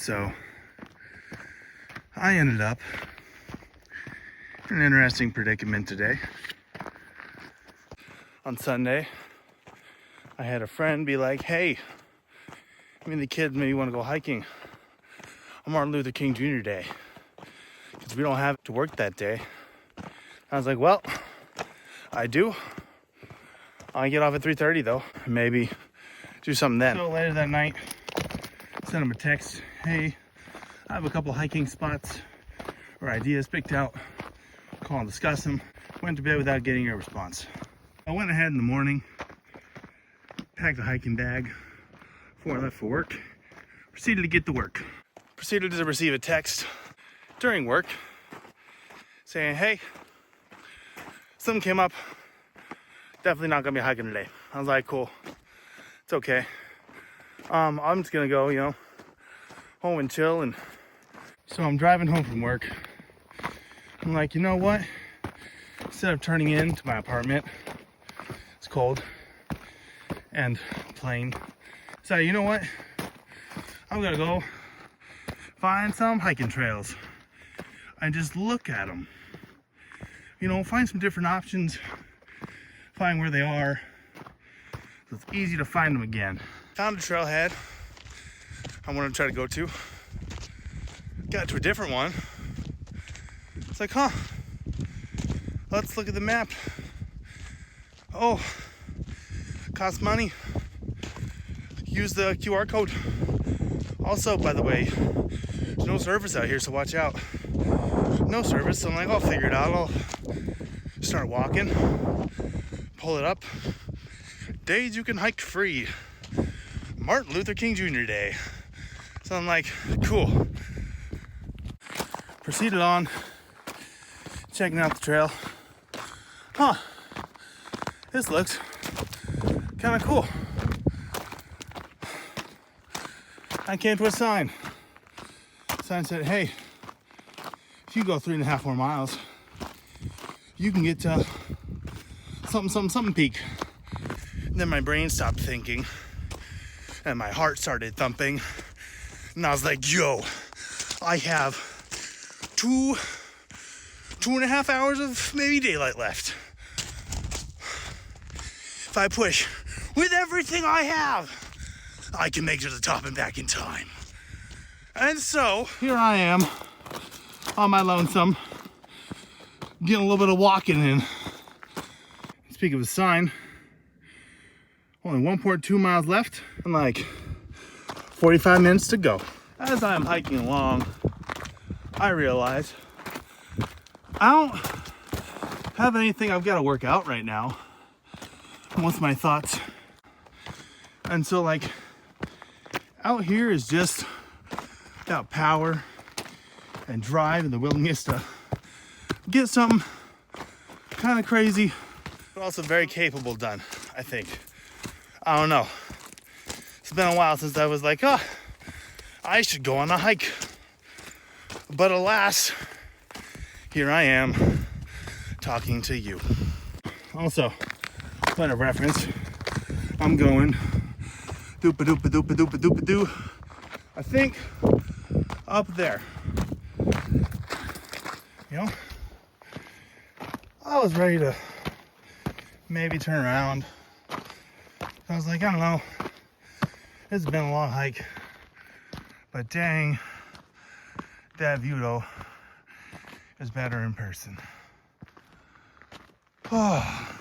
So I ended up in an interesting predicament today. On Sunday, I had a friend be like, hey, me and the kids maybe want to go hiking on Martin Luther King Jr. Day because we don't have to work that day. I was like, well, I do. I get off at 3:30 though. Maybe do something then. So later that night, sent him a text. Hey, I have a couple hiking spots or ideas picked out. Call and discuss them. Went to bed without getting a response. I went ahead in the morning, packed a hiking bag before I left for work. Proceeded to get to work. Proceeded to receive a text during work saying, hey, something came up. Definitely not gonna be hiking today. I was like, cool. It's okay. I'm just gonna go, home and chill. And so I'm driving home from work. I'm like, you know what? Instead of turning into my apartment, it's cold and plain. So you know what? I'm gonna go find some hiking trails and just look at them. Find some different options. Find where they are. So it's easy to find them again. Found a trailhead I want to try to go to. Got to a different one. It's like, let's look at the map. Oh, costs money. Use the QR code. Also, by the way, there's no service out here, so watch out. No service, so I'm like, I'll figure it out. I'll start walking, pull it up. Days you can hike free. Martin Luther King Jr. Day. So I'm like, cool. Proceeded on, checking out the trail. This looks kind of cool. I came to a sign. Sign said, hey, if you go 3.5 more miles, you can get to something peak. And then my brain stopped thinking and my heart started thumping. And I was like, yo, I have 2.5 hours of maybe daylight left. If I push with everything I have, I can make it to the top and back in time. And so here I am on my lonesome, getting a little bit of walking in. Speaking of a sign, only 1.2 miles left and like 45 minutes to go. As I'm hiking along, I realize I don't have anything I've got to work out right now. What's my thoughts? And so like out here is just about power and drive and the willingness to get something kind of crazy, but also very capable done, I think. I don't know. It's been a while since I was like, I should go on a hike. But alas, here I am talking to you. Also, point of reference, I'm going doop-a-doop-a-doop-a-doop-a-doop-a-doo. I think up there. I was ready to maybe turn around. I was like, I don't know. It's been a long hike. But dang, that view though is better in person. Oh,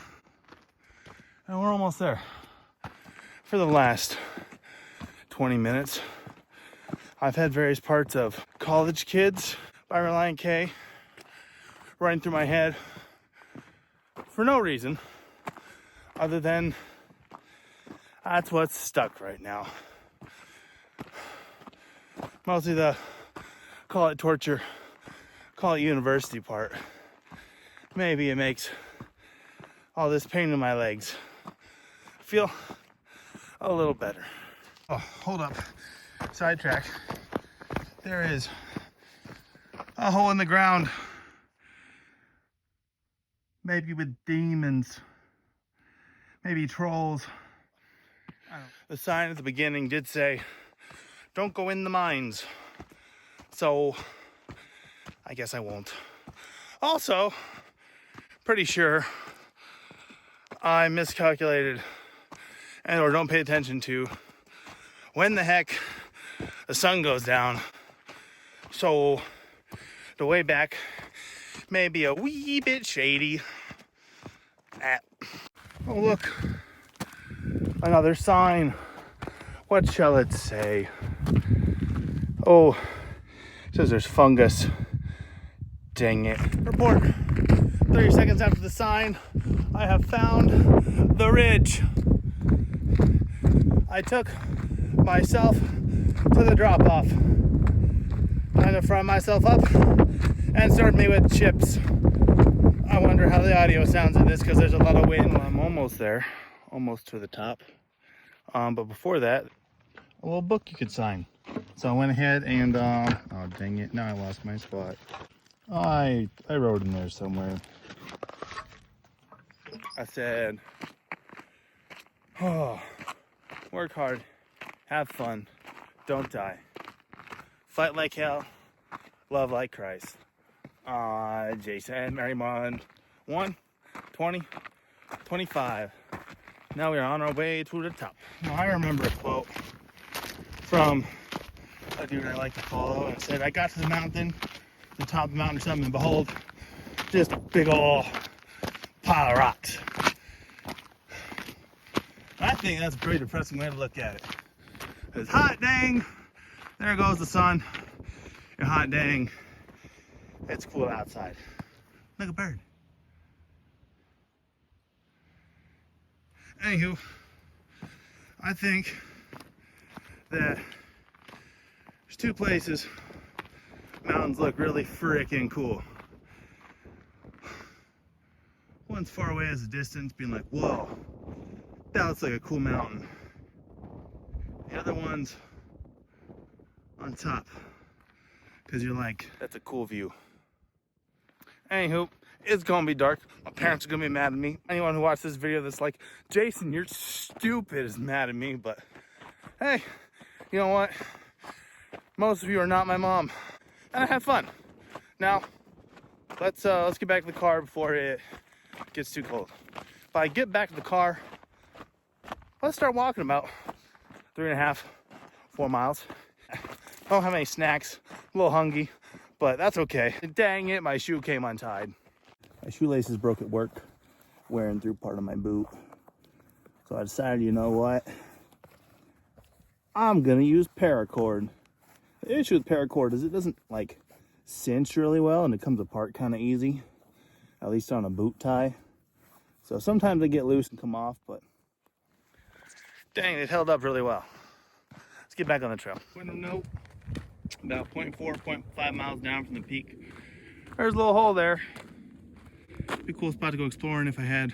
and we're almost there. For the last 20 minutes, I've had various parts of College Kids by Relient K running through my head for no reason other than that's what's stuck right now. Mostly the call it torture, call it university part. Maybe it makes all this pain in my legs feel a little better. Oh, hold up. Sidetrack. There is a hole in the ground. Maybe with demons. Maybe trolls. The sign at the beginning did say, don't go in the mines. So I guess I won't. Also, pretty sure I miscalculated and or don't pay attention to when the heck the sun goes down. So the way back may be a wee bit shady. Oh look, another sign. What shall it say? Oh, it says there's fungus. Dang it. Report. 30 seconds after the sign, I have found the ridge. I took myself to the drop-off. Time to fry myself up and serve me with chips. I wonder how the audio sounds in this because there's a lot of wind. I'm almost there, almost to the top. But before that, a little book you could sign. So I went ahead and, oh dang it, now I lost my spot. I wrote in there somewhere. I said, oh, work hard, have fun, don't die. Fight like hell, love like Christ. Jason Marymount 1, 20, 25. Now we are on our way to the top. Now I remember a quote from a dude I like to follow, and it said, I got to the mountain, the top of the mountain or something, and behold, just a big ol' pile of rocks. I think that's a pretty depressing way to look at it. It's hot dang, there goes the sun, and hot dang, it's cool outside. Like a bird. Anywho, I think that there's two places mountains look really freaking cool. One's far away as a distance, being like, whoa, that looks like a cool mountain. The other one's on top, because you're like, that's a cool view. Anywho, it's gonna be dark. My parents are gonna be mad at me. Anyone who watched this video that's like, Jason, you're stupid, is mad at me. But hey, you know what? Most of you are not my mom, and I had fun. Now, let's get back to the car before it gets too cold. If I get back to the car, let's start walking about 3.5, 4 miles. I don't have any snacks, a little hungry, but that's okay. Dang it, my shoe came untied. My shoelaces broke at work, wearing through part of my boot. So I decided, you know what? I'm gonna use paracord. The issue with paracord is it doesn't like cinch really well and it comes apart kind of easy, at least on a boot tie. So sometimes they get loose and come off, but dang, it held up really well. Let's get back on the trail. Window note, about 0.4, 0.5 miles down from the peak. There's a little hole there. Be a cool spot to go exploring if I had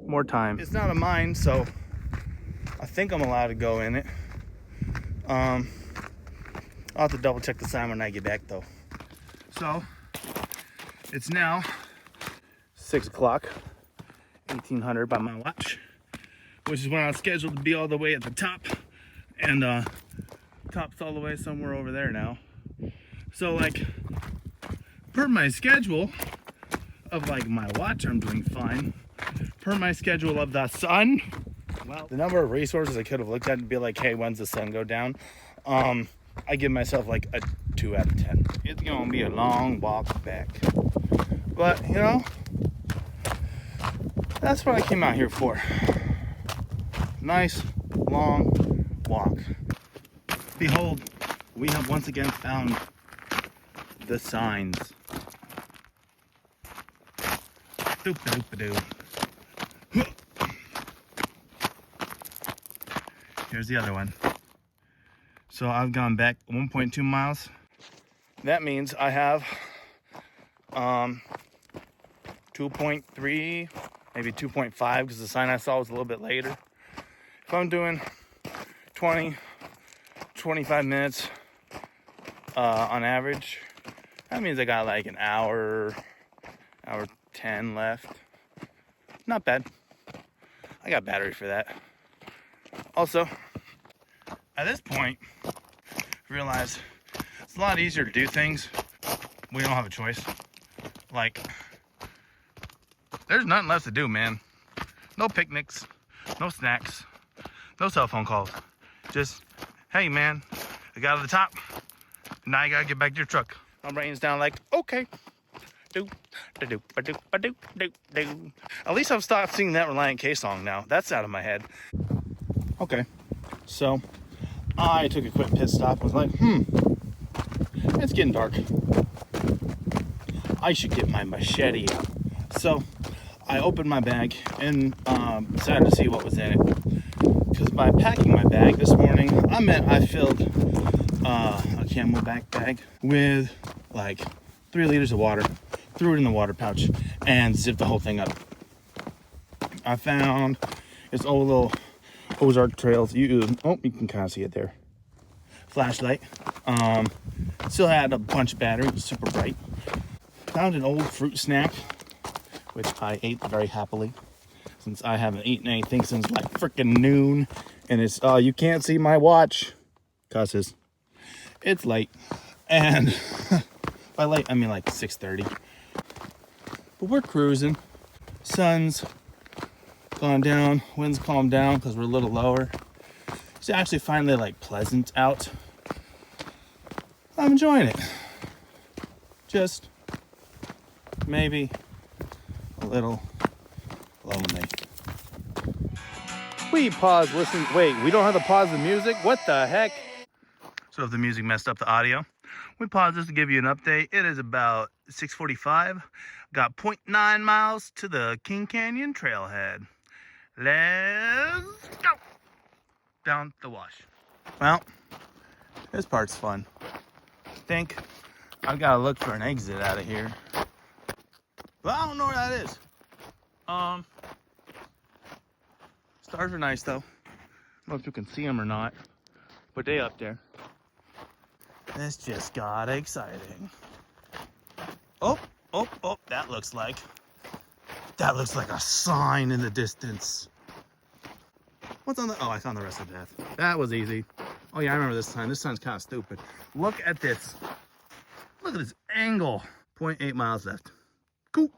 more time. It's not a mine, so I think I'm allowed to go in it. I'll have to double check the sign when I get back though. So it's now 6 o'clock, 1800 by my watch, which is when I was scheduled to be all the way at the top, and top's all the way somewhere over there now. So like, per my schedule of like my watch, I'm doing fine. Per my schedule of the sun, well, the number of resources I could have looked at and be like, hey, when's the sun go down? I give myself like a 2 out of 10. It's gonna be a long walk back, but you know, that's what I came out here for. Nice long walk. Behold, we have once again found the signs. Doop-a-doop-a-doo. Here's the other one. So I've gone back 1.2 miles. That means I have 2.3, maybe 2.5, because the sign I saw was a little bit later. If I'm doing 20, 25 minutes on average, that means I got like an hour 10 left. Not bad. I got battery for that. Also, at this point, I realize It's a lot easier to do things. We don't have a choice. Like, there's nothing left to do, man. No picnics, no snacks, no cell phone calls. Just, hey, man, I got to the top. Now you gotta get back to your truck. My brain's down like, okay. At least I've stopped singing that Relient K song now. That's out of my head. Okay, so I took a quick pit stop. I was like, it's getting dark. I should get my machete out. So I opened my bag and decided to see what was in it. Because by packing my bag this morning, I filled a Camelback bag with like 3 liters of water, threw it in the water pouch, and zipped the whole thing up. I found this old little Ozark Trails. You can kind of see it there. Flashlight. Still had a bunch of battery, it was super bright. Found an old fruit snack, which I ate very happily, since I haven't eaten anything since like freaking noon. And it's, you can't see my watch, cause it's late. And by late, I mean like 6:30. But we're cruising. Sun's gone down, wind's calmed down because we're a little lower. It's actually finally like pleasant out. I'm enjoying it. Just maybe a little lonely. We pause, listen. Wait, we don't have to pause the music? What the heck? So if the music messed up the audio, we paused this to give you an update. It is about 6:45. Got 0.9 miles to the King Canyon trailhead. Let's go down the wash. Well, this part's fun. I think I've got to look for an exit out of here. But I don't know where that is. Stars are nice though. I don't know if you can see them or not, but they up there. This just got exciting. Oh, that looks like a sign in the distance. What's on the, I found the rest of the path. That was easy. Oh yeah, I remember this sign. This sign's kind of stupid. Look at this. Look at this angle. 0.8 miles left. Cool.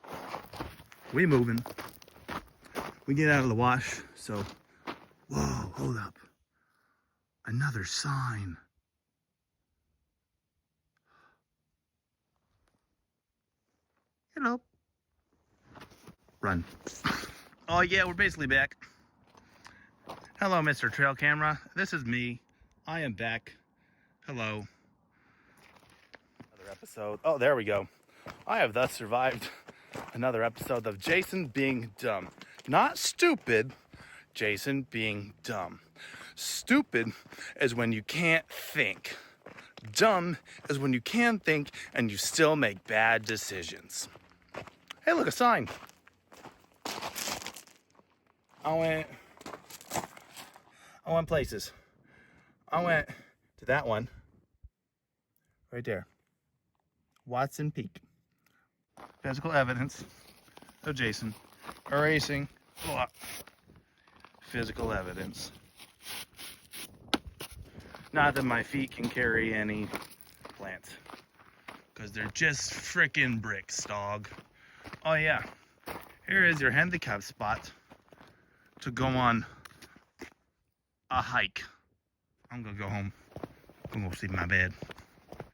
We moving. We get out of the wash, so, whoa, hold up. Another sign. Hello. Run. Oh yeah, we're basically back. Hello, Mr. Trail Camera. This is me. I am back. Hello. Another episode. Oh, there we go. I have thus survived another episode of Jason being dumb. Not stupid, Jason being dumb. Stupid is when you can't think. Dumb is when you can think and you still make bad decisions. Hey, look, a sign. I went places. I went to that one. Right there. Watson Peak. Physical evidence of Jason erasing physical evidence. Not that my feet can carry any plants, because they're just frickin' bricks, dog. Oh yeah, here is your handicap spot to go on a hike. I'm gonna go home. I'm gonna go sleep in my bed.